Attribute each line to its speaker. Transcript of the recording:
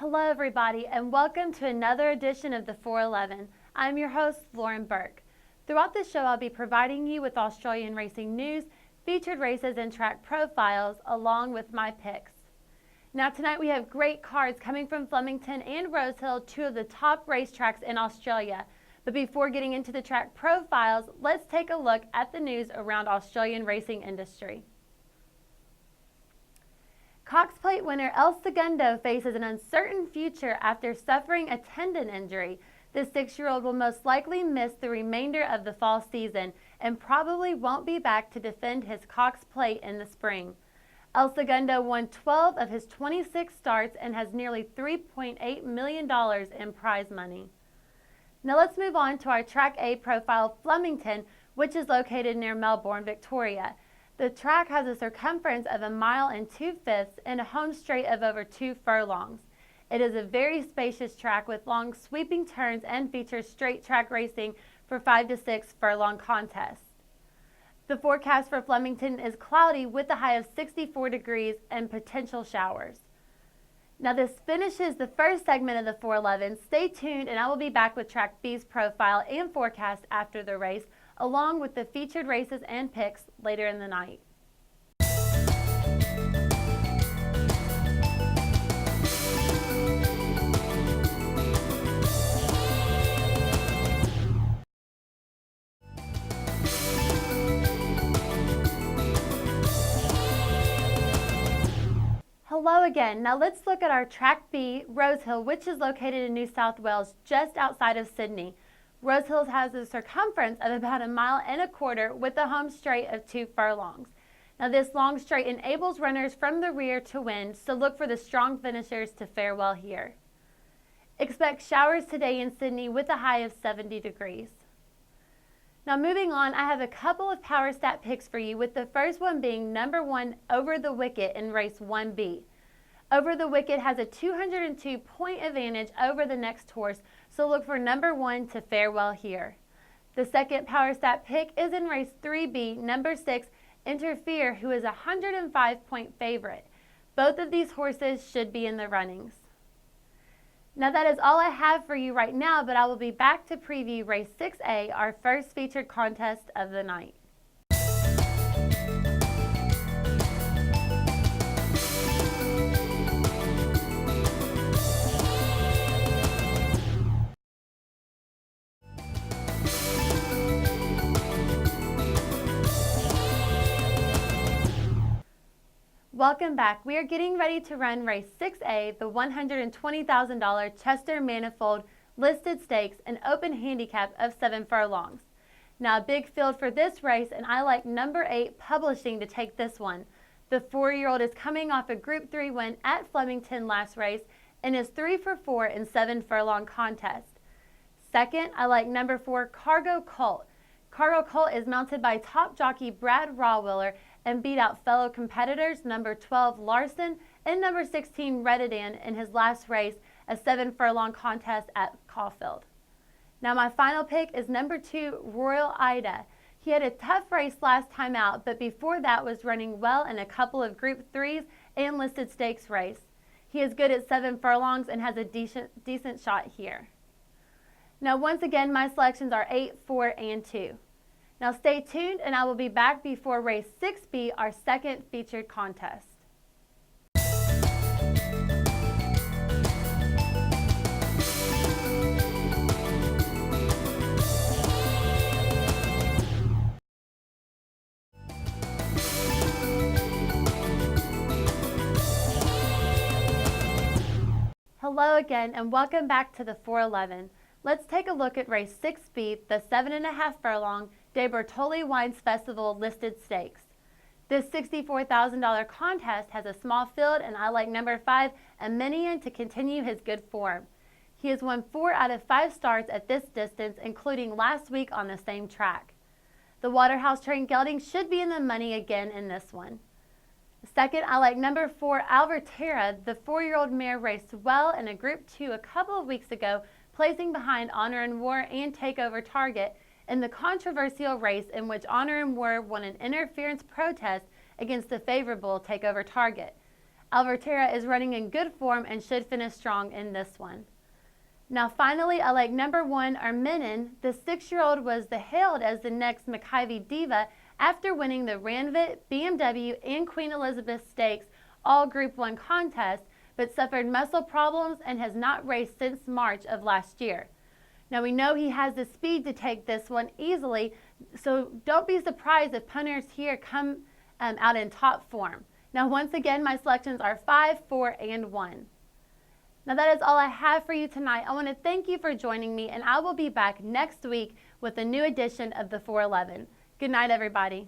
Speaker 1: Hello everybody and welcome to another edition of the 411. I'm your host, Lauren Burke. Throughout this show, I'll be providing you with Australian racing news, featured races, and track profiles, along with my picks. Now tonight we have great cards coming from Flemington and Rosehill, two of the top racetracks in Australia. But before getting into the track profiles, let's take a look at the news around Australian racing industry. Cox Plate winner El Segundo faces an uncertain future after suffering a tendon injury. The 6-year-old will most likely miss the remainder of the fall season and probably won't be back to defend his Cox Plate in the spring. El Segundo won 12 of his 26 starts and has nearly $3.8 million in prize money. Now let's move on to our Track A profile, Flemington, which is located near Melbourne, Victoria. The track has a circumference of 1 mile and 2/5 and a home straight of over 2 furlongs. It is a very spacious track with long sweeping turns and features straight track racing for 5 to 6 furlong contests. The forecast for Flemington is cloudy with a high of 64 degrees and potential showers. Now this finishes the first segment of the 411. Stay tuned and I will be back with Track B's profile and forecast after the race, along with the featured races and picks later in the night. Hello again. Now let's look at our Track B, Rosehill, which is located in New South Wales, just outside of Sydney. Rosehill has a circumference of about 1.25 miles with a home straight of 2 furlongs. Now this long straight enables runners from the rear to win, so look for the strong finishers to fare well here. Expect showers today in Sydney with a high of 70 degrees. Now moving on, I have a couple of power stat picks for you, with the first one being number 1, Over the Wicket in race 1B. Over the Wicket has a 202-point advantage over the next horse, so look for number 1 to fare well here. The second power stat pick is in race 3B, number 6, Interfere, who is a 105-point favorite. Both of these horses should be in the runnings. Now that is all I have for you right now, but I will be back to preview race 6A, our first featured contest of the night. Welcome back. We are getting ready to run race 6A, the $120,000 Chester Manifold listed stakes, an open handicap of 7 furlongs. Now a big field for this race, and I like number 8 Publishing to take this one. The 4-year-old is coming off a Group 3 win at Flemington last race and is 3 for 4 in 7 furlong contests. Second, I like number 4 Cargo Colt. Cargo Colt is mounted by top jockey Brad Rawwiller and beat out fellow competitors number 12 Larson and number 16 Reddidan in his last race, a 7 furlong contest at Caulfield. Now my final pick is number 2 Royal Ida. He had a tough race last time out, but before that was running well in a couple of Group 3s and listed stakes race. He is good at 7 furlongs and has a decent shot here. Now once again, my selections are 8, 4, and 2. Now stay tuned and I will be back before race 6B, our second featured contest. Hello again and welcome back to the 411. Let's take a look at race 6B, the 7.5 furlong De Bortoli Wines Festival listed stakes. This $64,000 contest has a small field, and I like number 5 Aminian to continue his good form. He has won 4 out of 5 starts at this distance, including last week on the same track. The Waterhouse trained gelding should be in the money again in this one. Second, I like number 4 Alverterra. The 4-year-old mare raced well in a Group 2 a couple of weeks ago, placing behind Honor and War and Takeover Target in the controversial race in which Honor and War won an interference protest against the favorable Takeover Target. Alverterra is running in good form and should finish strong in this one. Now finally, I like number 1, Arminin. The 6-year-old was hailed as the next McIvy diva after winning the Ranvit, BMW, and Queen Elizabeth Stakes all Group 1 contests, but suffered muscle problems and has not raced since March of last year. Now we know he has the speed to take this one easily, so don't be surprised if punters here come out in top form. Now once again, my selections are 5, 4, and 1. Now that is all I have for you tonight. I want to thank you for joining me, and I will be back next week with a new edition of the 411. Good night, everybody.